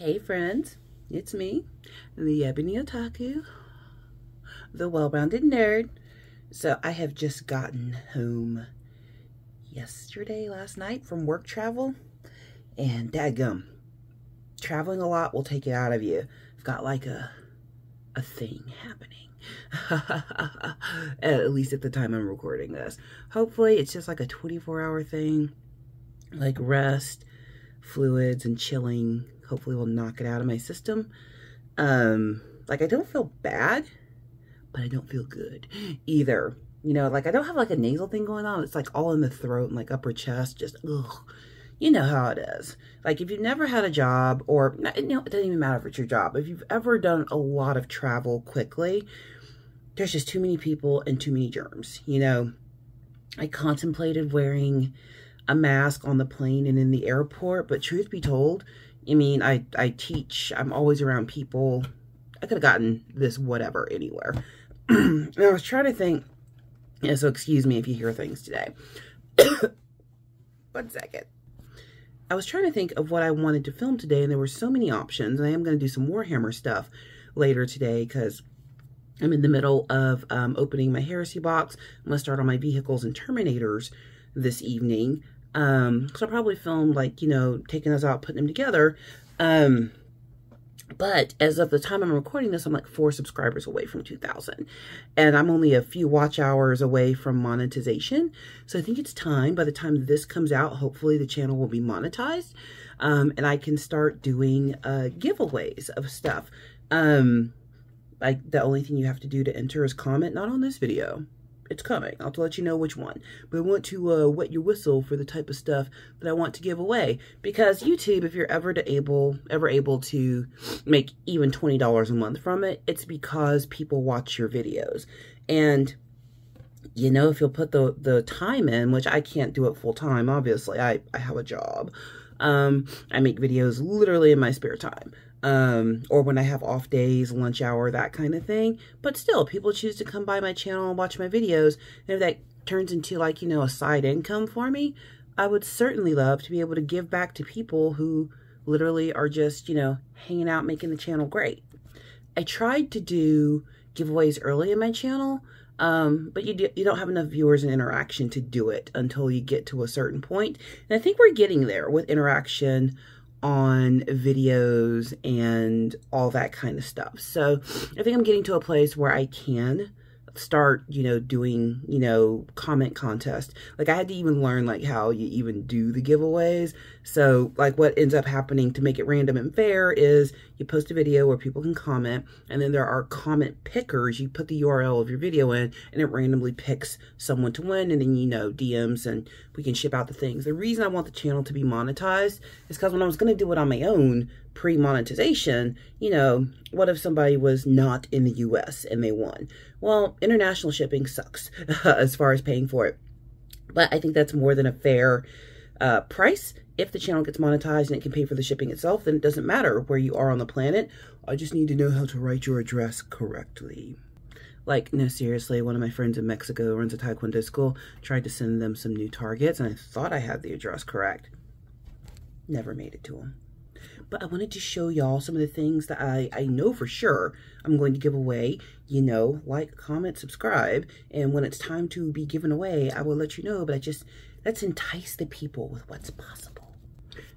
Hey friends, it's me, the Ebony Otaku, the well-rounded nerd. So I have just gotten home last night from work travel, and dadgum, traveling a lot will take it out of you. I've got like a thing happening. At least at the time I'm recording this. Hopefully it's just like a 24-hour thing, like rest, fluids, and chilling. Hopefully will knock it out of my system. Like I don't feel bad, but I don't feel good either. You know, like I don't have like a nasal thing going on. It's like all in the throat and like upper chest, just ugh. You know how it is. Like if you've never had a job, or you know, it doesn't even matter if it's your job. If you've ever done a lot of travel quickly, there's just too many people and too many germs. You know, I contemplated wearing a mask on the plane and in the airport, but truth be told, I mean, I teach, I'm always around people. I could have gotten this whatever anywhere. And I was trying to think, yeah, so excuse me if you hear things today. 1 second. I was trying to think of what I wanted to film today, and there were so many options. And I am going to do some Warhammer stuff later today because I'm in the middle of opening my Heresy box. I'm going to start on my Vehicles and Terminators this evening. So I'll probably film, like, you know, taking those out, putting them together. But as of the time I'm recording this, I'm like 4 subscribers away from 2,000. And I'm only a few watch hours away from monetization. So I think it's time, by the time this comes out, hopefully the channel will be monetized. And I can start doing giveaways of stuff. Like the only thing you have to do to enter is comment, not on this video. It's coming. I'll have to let you know which one. But I want to wet your whistle for the type of stuff that I want to give away. Because YouTube, if you're ever able to make even $20 a month from it, it's because people watch your videos. And, you know, if you'll put the time in, which I can't do it full time, obviously. I have a job. I make videos literally in my spare time. Or when I have off days, lunch hour, that kind of thing. But still, people choose to come by my channel and watch my videos. And if that turns into, like, you know, a side income for me, I would certainly love to be able to give back to people who literally are just, you know, hanging out, making the channel great. I tried to do giveaways early in my channel, but you don't have enough viewers and interaction to do it until you get to a certain point. And I think we're getting there with interaction on videos and all that kind of stuff. So I think I'm getting to a place where I can start, you know, doing, you know, comment contest. Like I had to even learn like how you even do the giveaways. So like what ends up happening to make it random and fair is you post a video where people can comment, and then there are comment pickers. You put the URL of your video in and it randomly picks someone to win, and then, you know, DMs, and we can ship out the things. The reason I want the channel to be monetized is because when I was going to do it on my own pre-monetization, you know, what if somebody was not in the US and they won? Well, international shipping sucks as far as paying for it. But I think that's more than a fair price. If the channel gets monetized and it can pay for the shipping itself, then it doesn't matter where you are on the planet. I just need to know how to write your address correctly. Like, no, seriously, one of my friends in Mexico runs a Taekwondo school, tried to send them some new targets, and I thought I had the address correct. Never made it to them. But I wanted to show y'all some of the things that I know for sure I'm going to give away. You know, like, comment, subscribe. And when it's time to be given away, I will let you know. But let's entice the people with what's possible.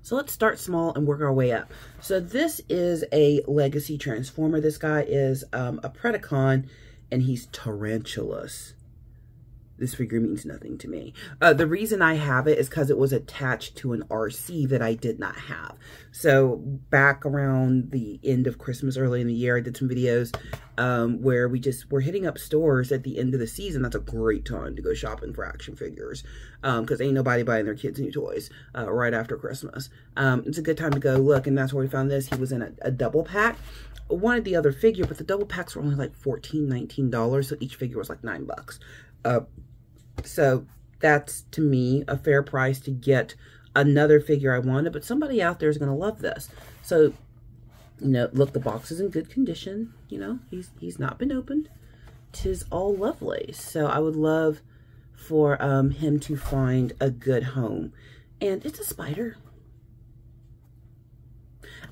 So let's start small and work our way up. So this is a Legacy Transformer. This guy is a Predacon, and he's Tarantulas. This figure means nothing to me. The reason I have it is because it was attached to an RC that I did not have. So back around the end of Christmas, early in the year, I did some videos where we're hitting up stores at the end of the season. That's a great time to go shopping for action figures because ain't nobody buying their kids new toys right after Christmas. It's a good time to go look, and that's where we found this. He was in a double pack. Wanted the other figure, but the double packs were only like $14, $19, so each figure was like $9. So that's, to me, a fair price to get another figure I wanted, but somebody out there is going to love this. So, you know, look, the box is in good condition. You know, he's not been opened. 'Tis all lovely. So I would love for him to find a good home. And it's a spider.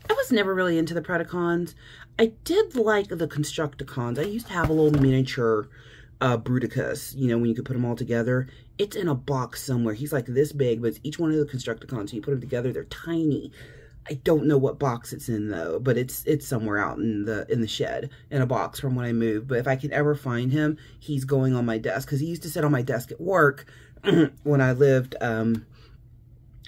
I was never really into the Predacons. I did like the Constructicons. I used to have a little miniature Bruticus, you know, when you could put them all together. It's in a box somewhere. He's like this big, but it's each one of the Constructicons. So you put them together, they're tiny. I don't know what box it's in though, but it's somewhere out in the shed in a box from when I moved. But if I can ever find him, he's going on my desk, because he used to sit on my desk at work when I lived in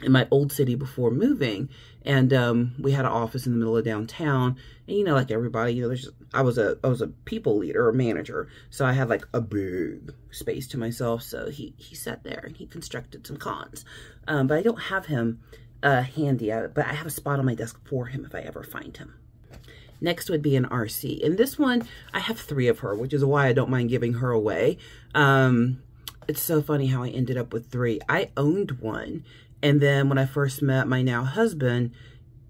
my old city before moving. And we had an office in the middle of downtown, and you know, like everybody, you know, there's just, I was a people leader or manager, so I had like a big space to myself. So he sat there and he constructed some cons, but I don't have him handy, but I have a spot on my desk for him if I ever find him. Next would be an RC, and this one I have 3 of her, which is why I don't mind giving her away. It's so funny how I ended up with 3. I owned one, and then when I first met my now husband,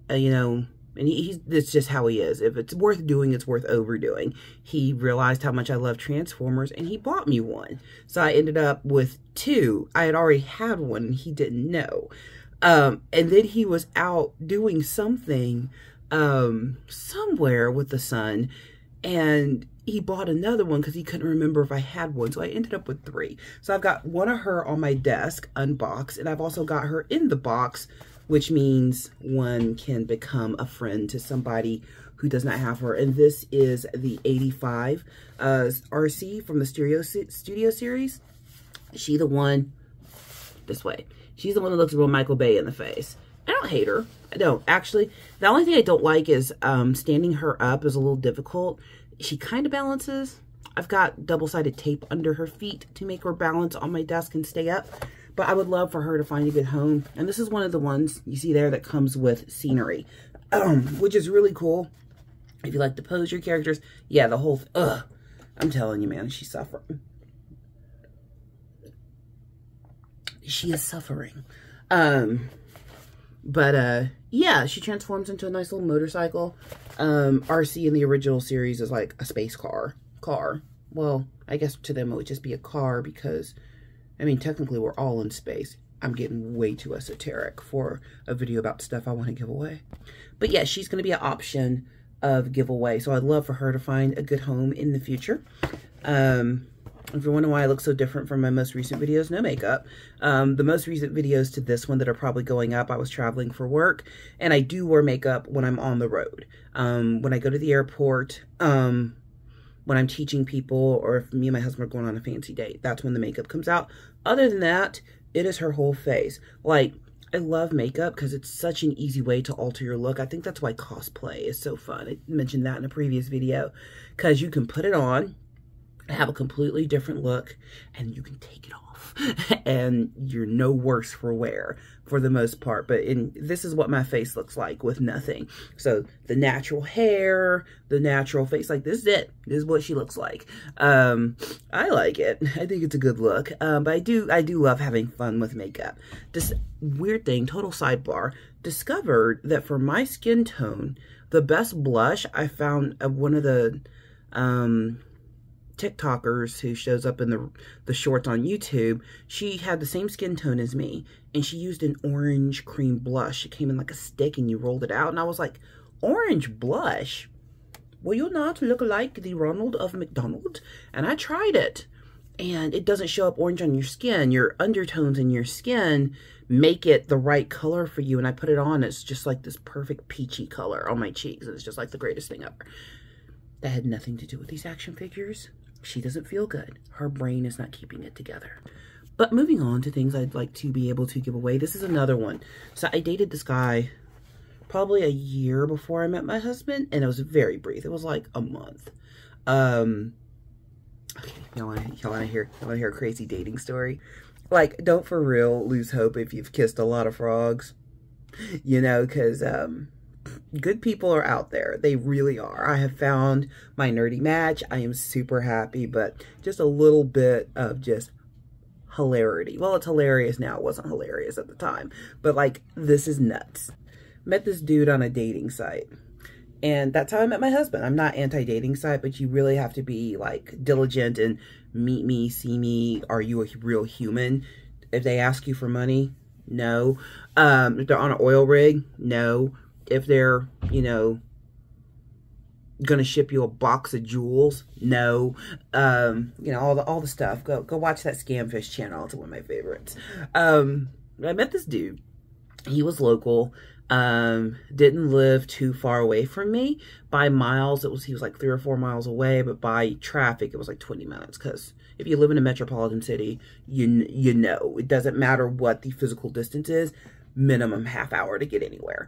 you know, and it's just how he is. If it's worth doing, it's worth overdoing. He realized how much I love Transformers, and he bought me one. So I ended up with 2. I had already had one, and he didn't know. And then he was out doing something somewhere with the son, and he bought another one because he couldn't remember if I had one. So I ended up with 3. So I've got one of her on my desk unboxed, and I've also got her in the box, which means one can become a friend to somebody who does not have her. And this is the 85 RC from the Studio series. She the one, this way. She's the one that looks real Michael Bay in the face. I don't hate her. I don't. Actually, the only thing I don't like is standing her up is a little difficult. She kind of balances. I've got double-sided tape under her feet to make her balance on my desk and stay up. But I would love for her to find a good home. And this is one of the ones you see there that comes with scenery, which is really cool. If you like to pose your characters. Yeah, the whole... I'm telling you, man, she's suffering. She is suffering. Yeah, she transforms into a nice little motorcycle. RC in the original series is like a space car. Well, I guess to them it would just be a car because, I mean, technically we're all in space. I'm getting way too esoteric for a video about stuff I want to give away. But yeah, she's going to be an option of giveaway. So I'd love for her to find a good home in the future. If you're wondering why I look so different from my most recent videos, no makeup. The most recent videos to this one that are probably going up, I was traveling for work, and I do wear makeup when I'm on the road. When I go to the airport, when I'm teaching people, or if me and my husband are going on a fancy date, that's when the makeup comes out. Other than that, it is her whole face. Like, I love makeup because it's such an easy way to alter your look. I think that's why cosplay is so fun. I mentioned that in a previous video, because you can put it on, have a completely different look, and you can take it off and you're no worse for wear for the most part. But this is what my face looks like with nothing. So the natural hair, the natural face, like this is it. This is what she looks like. I like it. I think it's a good look. But I do love having fun with makeup. This weird thing, total sidebar, discovered that for my skin tone, the best blush I found of one of the TikTokers who shows up in the shorts on YouTube, she had the same skin tone as me, and she used an orange cream blush. It came in like a stick and you rolled it out, and I was like, orange blush? Will you not look like the Ronald of McDonald? And I tried it, and it doesn't show up orange on your skin. Your undertones in your skin make it the right color for you, and I put it on. It's just like this perfect peachy color on my cheeks. It's just like the greatest thing ever. That had nothing to do with these action figures. She doesn't feel good. Her brain is not keeping it together. But moving on to things I'd like to be able to give away. This is another one. So I dated this guy probably a year before I met my husband, and it was very brief. It was like a month. Okay, y'all wanna hear a crazy dating story? Like, don't for real lose hope if you've kissed a lot of frogs. You know, because good people are out there. They really are. I have found my nerdy match. I am super happy, but just a little bit of just hilarity. Well, it's hilarious now. It wasn't hilarious at the time, but like, this is nuts. Met this dude on a dating site, and that's how I met my husband. I'm not anti-dating site, but you really have to be like diligent and meet me, see me. Are you a real human? If they ask you for money, no. If they're on an oil rig, no. if they're, you know, gonna ship you a box of jewels. No. You know, all the stuff. Go watch that Scamfish channel. It's one of my favorites. I met this dude. He was local. Didn't live too far away from me. By miles, he was like 3 or 4 miles away, but by traffic, it was like 20 minutes. Because if you live in a metropolitan city, you know, it doesn't matter what the physical distance is, minimum half hour to get anywhere.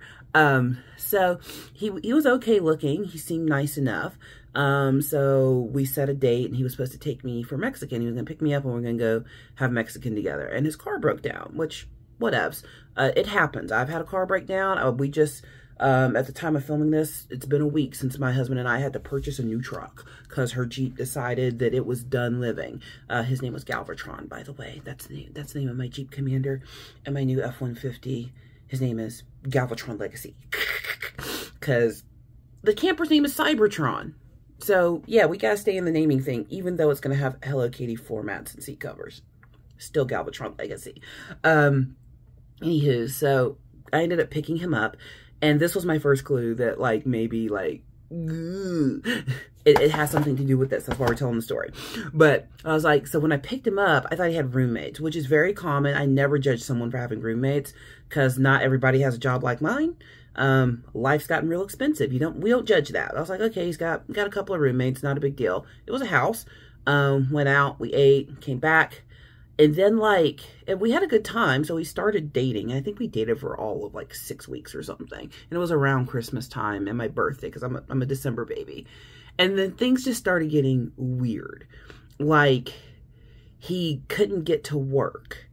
So he was okay looking. He seemed nice enough. So we set a date, and he was supposed to take me for Mexican. He was going to pick me up, and we're going to go have Mexican together. And his car broke down, which, whatevs. It happens. I've had a car breakdown. We just, at the time of filming this, it's been a week since my husband and I had to purchase a new truck because her Jeep decided that it was done living. His name was Galvatron, by the way. That's the name of my Jeep Commander, and my new F-150. His name is Galvatron Legacy because the camper's name is Cybertron. So yeah, we gotta stay in the naming thing, even though it's gonna have Hello Kitty floor mats and seat covers. Still Galvatron Legacy. Anywho, so I ended up picking him up, and this was my first clue that, like, maybe, like, it has something to do with this. That's why we're telling the story. But I was like, so when I picked him up, I thought he had roommates, which is very common. I never judge someone for having roommates because not everybody has a job like mine. Life's gotten real expensive. We don't judge that. I was like, okay, he's got a couple of roommates, not a big deal. It was a house. Went out, we ate, came back. And then, like, and we had a good time, so we started dating. I think we dated for all of, like, 6 weeks or something. And it was around Christmas time and my birthday, because I'm a December baby. And then things just started getting weird. Like, he couldn't get to work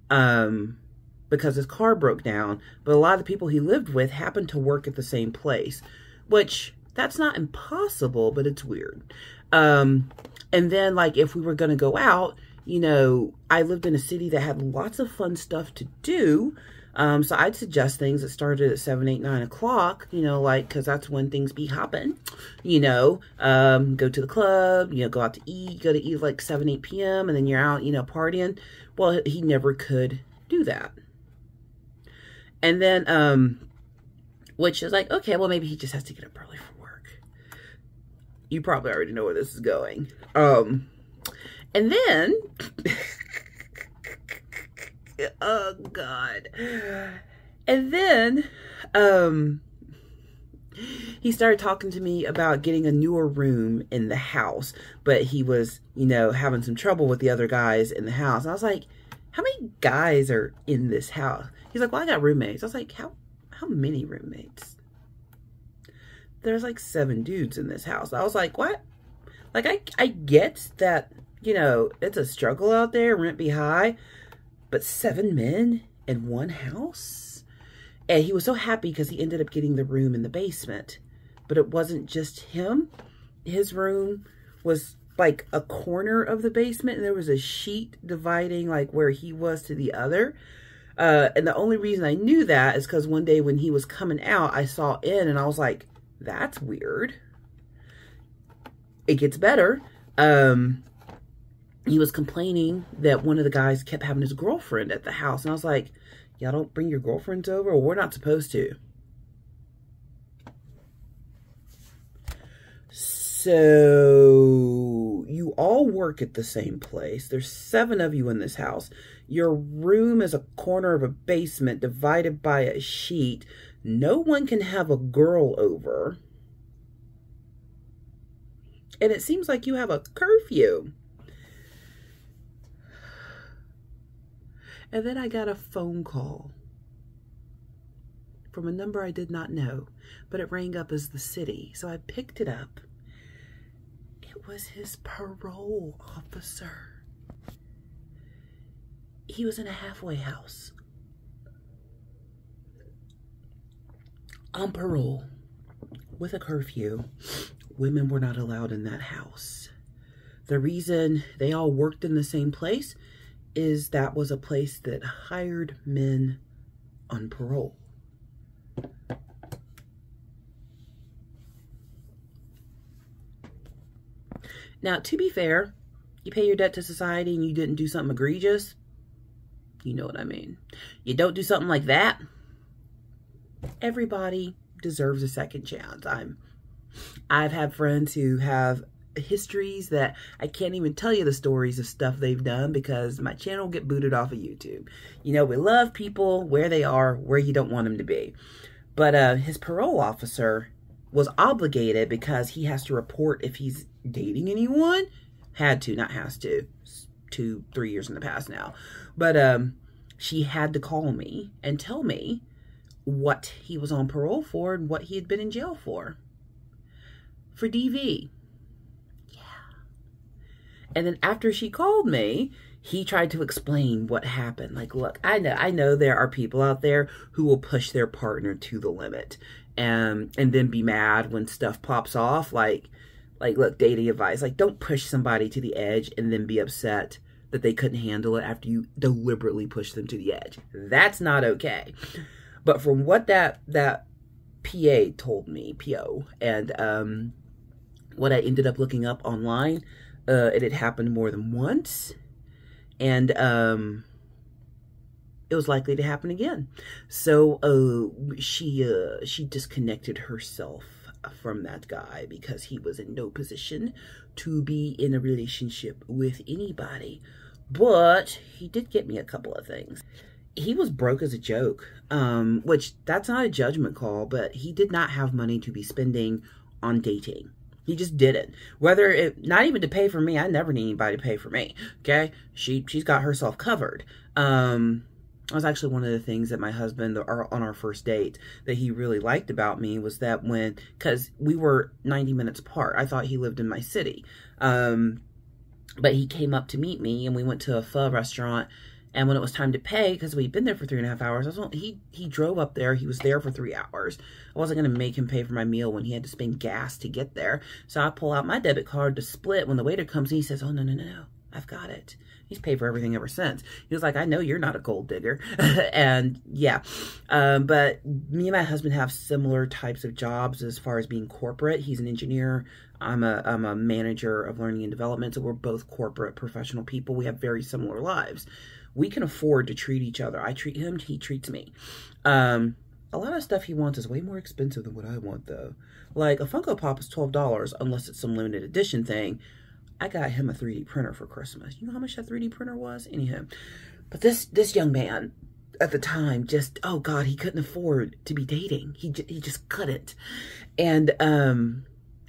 because his car broke down. But a lot of the people he lived with happened to work at the same place, which, that's not impossible, but it's weird. And then, like, if we were going to go out, you know, I lived in a city that had lots of fun stuff to do. So I'd suggest things that started at 7, 8, 9 o'clock, you know, like, because that's when things be hopping, you know, go to the club, you know, go out to eat, go to eat like 7, 8 p.m. and then you're out, you know, partying. Well, he never could do that. And then, which is like, okay, well, maybe he just has to get up early for work. You probably already know where this is going. And then, oh God. And then, he started talking to me about getting a newer room in the house, but he was, you know, having some trouble with the other guys in the house. And I was like, how many guys are in this house? He's like, well, I got roommates. I was like, how many roommates? There's like 7 dudes in this house. I was like, what? Like, I get that, you know, it's a struggle out there, rent be high, but 7 men in one house? And he was so happy because he ended up getting the room in the basement. But it wasn't just him. His room was like a corner of the basement, and there was a sheet dividing like where he was to the other. And the only reason I knew that is because one day when he was coming out, I saw in and I was like, that's weird. It gets better. He was complaining that one of the guys kept having his girlfriend at the house. And I was like, y'all don't bring your girlfriends over? Or we're not supposed to. So you all work at the same place. There's 7 of you in this house. Your room is a corner of a basement divided by a sheet. No one can have a girl over. And it seems like you have a curfew. And then I got a phone call from a number I did not know, but it rang up as the city. So I picked it up. It was his parole officer. He was in a halfway house on parole with a curfew. Women were not allowed in that house. The reason they all worked in the same place is that was a place that hired men on parole. Now, to be fair, you pay your debt to society and you didn't do something egregious. You know what I mean. You don't do something like that. everybody deserves a second chance. I've had friends who have histories that I can't even tell you the stories of stuff they've done because my channel will get booted off of YouTube. You know, we love people where they are, where you don't want them to be. But his parole officer was obligated because he has to report if he's dating anyone. Had to, not has to. 2-3 years in the past now. But she had to call me and tell me what he was on parole for and what he had been in jail for DV. Yeah. And then after she called me, he tried to explain what happened. Like, look, I know there are people out there who will push their partner to the limit and then be mad when stuff pops off. Like, look, dating advice. Like, don't push somebody to the edge and then be upset that they couldn't handle it after you deliberately push them to the edge. That's not okay. But from what that PA told me, PO, and what I ended up looking up online, it had happened more than once. And it was likely to happen again. So she disconnected herself from that guy because he was in no position to be in a relationship with anybody. But he did get me a couple of things. He was broke as a joke, which that's not a judgment call, but he did not have money to be spending on dating. He just didn't. Not even to pay for me. I never need anybody to pay for me. Okay? She's got herself covered. That was actually one of the things that my husband, on our first date, that he really liked about me was that because we were 90 minutes apart. I thought he lived in my city. But he came up to meet me and we went to a pho restaurant. And when it was time to pay, because we'd been there for 3.5 hours, he drove up there. He was there for 3 hours. I wasn't going to make him pay for my meal when he had to spend gas to get there. So I pull out my debit card to split. When the waiter comes in, he says, oh, no, I've got it. He's paid for everything ever since. He was like, I know you're not a gold digger. And yeah, but me and my husband have similar types of jobs as far as being corporate. He's an engineer. I'm a manager of learning and development. So we're both corporate professional people. We have very similar lives. We can afford to treat each other. I treat him, he treats me. A lot of stuff he wants is way more expensive than what I want, though. Like, a Funko Pop is $12, unless it's some limited edition thing. I got him a 3D printer for Christmas. You know how much that 3D printer was? Anyhow. But this young man, at the time, just, oh God, he couldn't afford to be dating. He just couldn't. And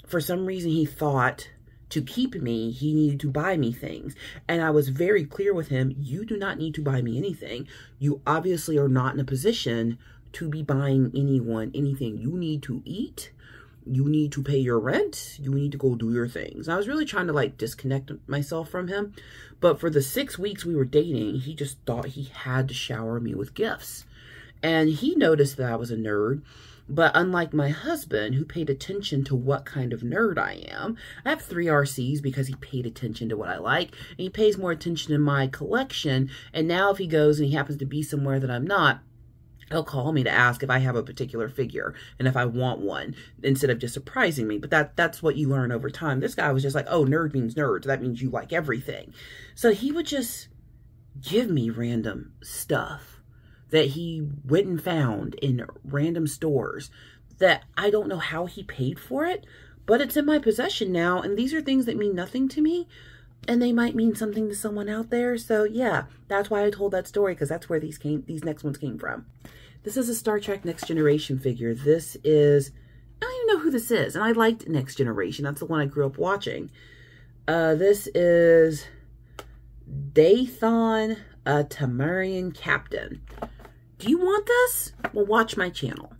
for some reason, he thought to keep me, he needed to buy me things. And I was very clear with him, you do not need to buy me anything. You obviously are not in a position to be buying anyone anything. You need to eat. You need to pay your rent. You need to go do your things. I was really trying to like disconnect myself from him. But for the 6 weeks we were dating, he just thought he had to shower me with gifts. And he noticed that I was a nerd. But unlike my husband, who paid attention to what kind of nerd I am, I have 3 RCs because he paid attention to what I like. And he pays more attention to my collection. And now if he goes and he happens to be somewhere that I'm not, he'll call me to ask if I have a particular figure and if I want one, instead of just surprising me. But that's what you learn over time. This guy was just like, oh, nerd means nerd. That means you like everything. So he would just give me random stuff that he went and found in random stores that I don't know how he paid for it, but it's in my possession now. And these are things that mean nothing to me. And they might mean something to someone out there. So yeah, that's why I told that story, because that's where these next ones came from. This is a Star Trek Next Generation figure. This is, I don't even know who this is. And I liked Next Generation. That's the one I grew up watching. This is Dathon, a Tamarian Captain. Do you want this? Well, watch my channel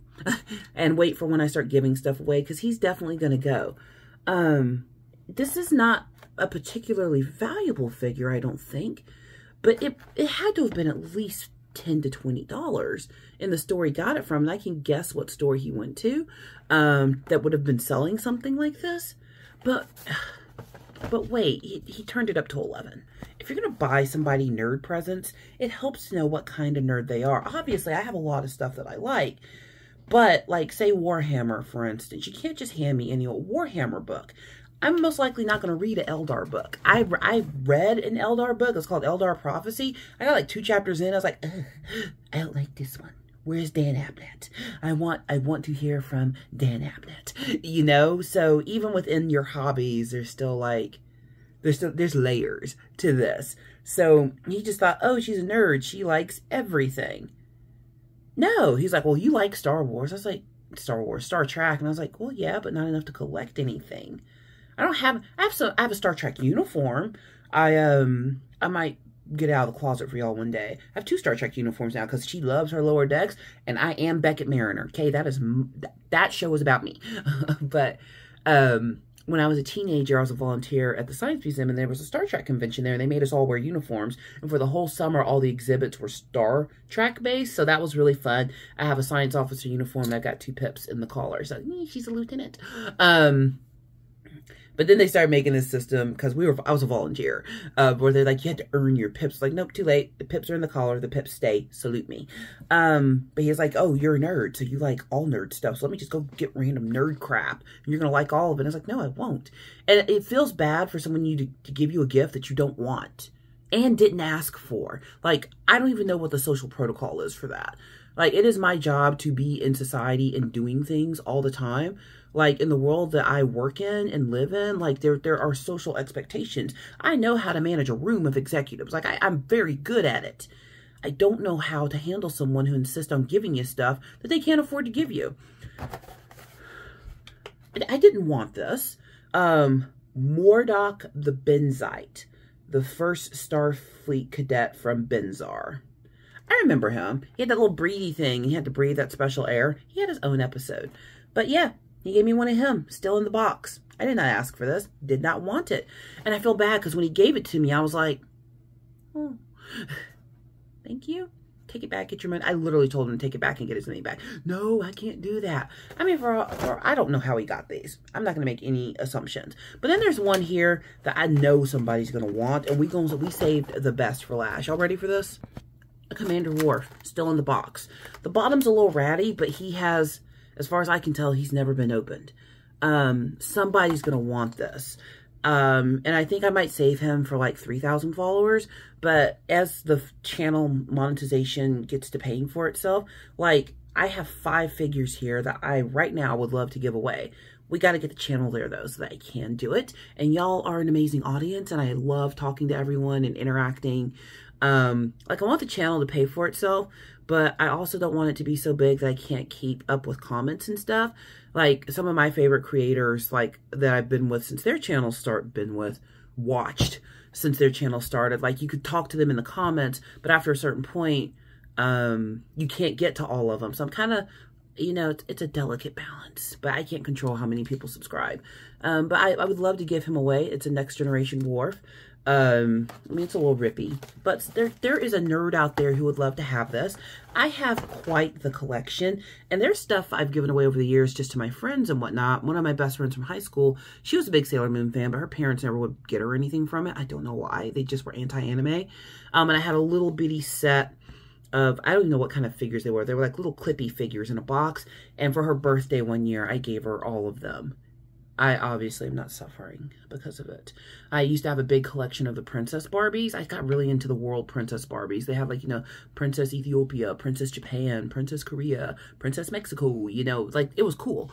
and wait for when I start giving stuff away, because he's definitely going to go. This is not a particularly valuable figure, I don't think, but it had to have been at least $10 to $20 in the store he got it from, and I can guess what store he went to that would have been selling something like this. But wait, he turned it up to 11. If you're going to buy somebody nerd presents, it helps to know what kind of nerd they are. Obviously, I have a lot of stuff that I like, but like, say Warhammer, for instance, you can't just hand me any old Warhammer book. I'm most likely not going to read an Eldar book. I read an Eldar book. It's called Eldar Prophecy. I got like 2 chapters in. I was like, ugh, I don't like this one. where's Dan Abnett? I want to hear from Dan Abnett, you know? So even within your hobbies, there's still like, there's layers to this. So he just thought, oh, she's a nerd. She likes everything. No, he's like, well, you like Star Wars. I was like, Star Wars, Star Trek. And I was like, well, yeah, but not enough to collect anything. I have a Star Trek uniform. I might get out of the closet for y'all one day. I have 2 Star Trek uniforms now because she loves her Lower Decks, and I am Beckett Mariner. Okay, that show is about me. But when I was a teenager, I was a volunteer at the Science Museum, and there was a Star Trek convention there, and they made us all wear uniforms. And for the whole summer, all the exhibits were Star Trek based, so that was really fun. I have a science officer uniform, and I've got 2 pips in the collar, so she's a lieutenant. But then they started making this system, because I was a volunteer, where they're like, you had to earn your pips. Like, nope, too late. The pips are in the collar. The pips stay. Salute me. But he's like, oh, you're a nerd, so you like all nerd stuff. So let me just go get random nerd crap, and you're going to like all of it. And I was like, no, I won't. And it feels bad for someone to give you a gift that you don't want and didn't ask for. Like, I don't even know what the social protocol is for that. Like, it is my job to be in society and doing things all the time. Like, in the world that I work in and live in, like, there are social expectations. I know how to manage a room of executives. Like, I'm very good at it. I don't know how to handle someone who insists on giving you stuff that they can't afford to give you. I didn't want this. Mordok the Benzite, the first Starfleet cadet from Benzar. I remember him. He had that little breathy thing. He had to breathe that special air. He had his own episode. But yeah, he gave me one of him, still in the box. I did not ask for this. Did not want it. And I feel bad because when he gave it to me, I was like, oh, thank you. Take it back, get your money. I literally told him to take it back and get his money back. No, I can't do that. I mean, I don't know how he got these. I'm not going to make any assumptions. But then there's one here that I know somebody's going to want. And we saved the best for last. Y'all ready for this? A Commander Worf, still in the box. The bottom's a little ratty, but he has, as far as I can tell, he's never been opened. Somebody's going to want this. And I think I might save him for like 3,000 followers. But as the channel monetization gets to paying for itself, like, I have 5 figures here that I right now would love to give away. We got to get the channel there, though, so that I can do it. And y'all are an amazing audience, and I love talking to everyone and interacting. Like, I want the channel to pay for itself, but I also don't want it to be so big that I can't keep up with comments and stuff. Like, some of my favorite creators, like, that I've been with since their channel watched since their channel started. Like, you could talk to them in the comments, but after a certain point, you can't get to all of them. So I'm kind of, you know, it's a delicate balance, but I can't control how many people subscribe. But I would love to give him away. It's a Next Generation Worf. I mean, it's a little rippy, but there is a nerd out there who would love to have this. I have quite the collection, and there's stuff I've given away over the years just to my friends and whatnot. One of my best friends from high school, she was a big Sailor Moon fan, but her parents never would get her anything from it. I don't know why. They just were anti-anime. And I had a little bitty set of, I don't even know what kind of figures they were. They were like little clippy figures in a box, and for her birthday one year, I gave her all of them. I obviously am not suffering because of it. I used to have a big collection of the Princess Barbies. I got really into the World Princess Barbies. They have, like, you know, Princess Ethiopia, Princess Japan, Princess Korea, Princess Mexico, you know, like, it was cool.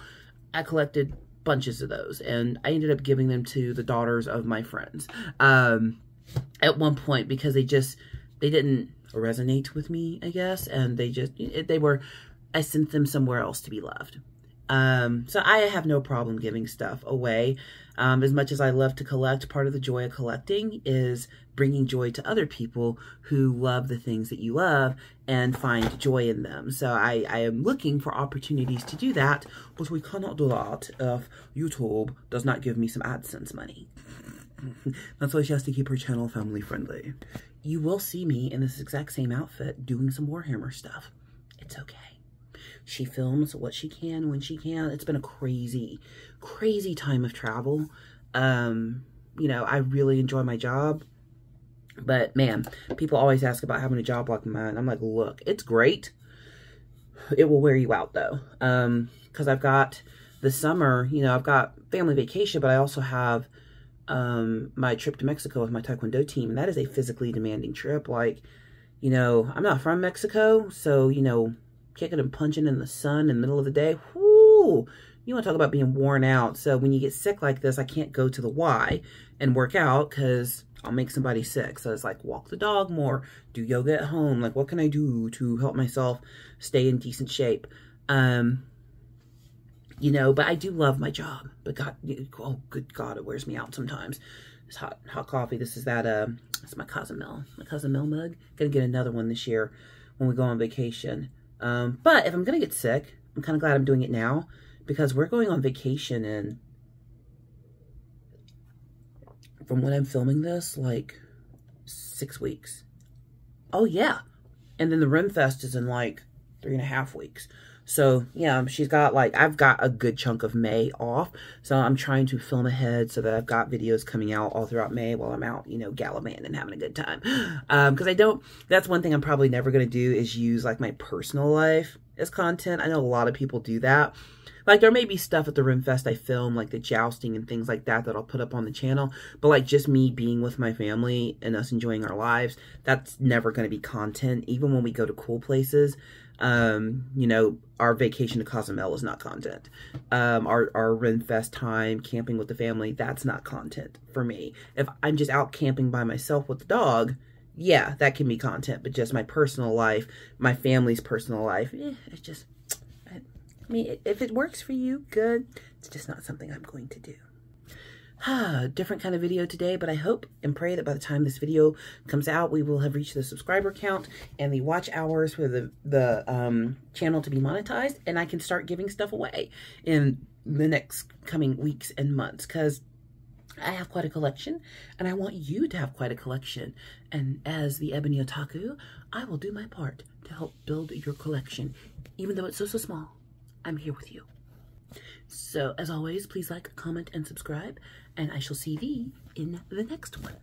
I collected bunches of those, and I ended up giving them to the daughters of my friends at one point because they didn't resonate with me, I guess, and I sent them somewhere else to be loved. So I have no problem giving stuff away. As much as I love to collect, part of the joy of collecting is bringing joy to other people who love the things that you love and find joy in them. So I am looking for opportunities to do that, but we cannot do that if YouTube does not give me some AdSense money. That's why she has to keep her channel family friendly. You will see me in this exact same outfit doing some Warhammer stuff. It's okay. She films what she can when she can. It's been a crazy, crazy time of travel. You know, I really enjoy my job. But, man, people always ask about having a job like mine. I'm like, look, it's great. It will wear you out, though. Because I've got the summer, you know, I've got family vacation, but I also have my trip to Mexico with my Taekwondo team. And that is a physically demanding trip. Like, you know, I'm not from Mexico, so, you know, kicking and punching in the sun in the middle of the day. Whoo! You want to talk about being worn out. So when you get sick like this, I can't go to the Y and work out because I'll make somebody sick. So it's like walk the dog more, do yoga at home. Like, what can I do to help myself stay in decent shape? You know, but I do love my job. But God, oh, good God, it wears me out sometimes. It's hot coffee. This is that, it's my Cozumel mug. Gonna get another one this year when we go on vacation. But if I'm gonna get sick, I'm kind of glad I'm doing it now because we're going on vacation in, from when I'm filming this, like 6 weeks. Oh yeah. And then the RimFest is in like 3.5 weeks. So yeah, she's got like, I've got a good chunk of May off. So I'm trying to film ahead so that I've got videos coming out all throughout May while I'm out, you know, gallivanting and having a good time. Because that's one thing I'm probably never going to do is use like my personal life as content. I know a lot of people do that. Like, there may be stuff at the RimFest I film, like the jousting and things like that I'll put up on the channel. But, like, just me being with my family and us enjoying our lives, that's never going to be content. Even when we go to cool places, you know, our vacation to Cozumel is not content. Our RimFest time, camping with the family, that's not content for me. If I'm just out camping by myself with the dog, yeah, that can be content. But just my personal life, my family's personal life, it's just... I mean, if it works for you, good. It's just not something I'm going to do. Different kind of video today, but I hope and pray that by the time this video comes out, we will have reached the subscriber count and the watch hours for the channel to be monetized, and I can start giving stuff away in the next coming weeks and months, because I have quite a collection, and I want you to have quite a collection. And as the Ebony Otaku, I will do my part to help build your collection, even though it's so small. I'm here with you. So, as always, please like, comment, and subscribe, and I shall see thee in the next one.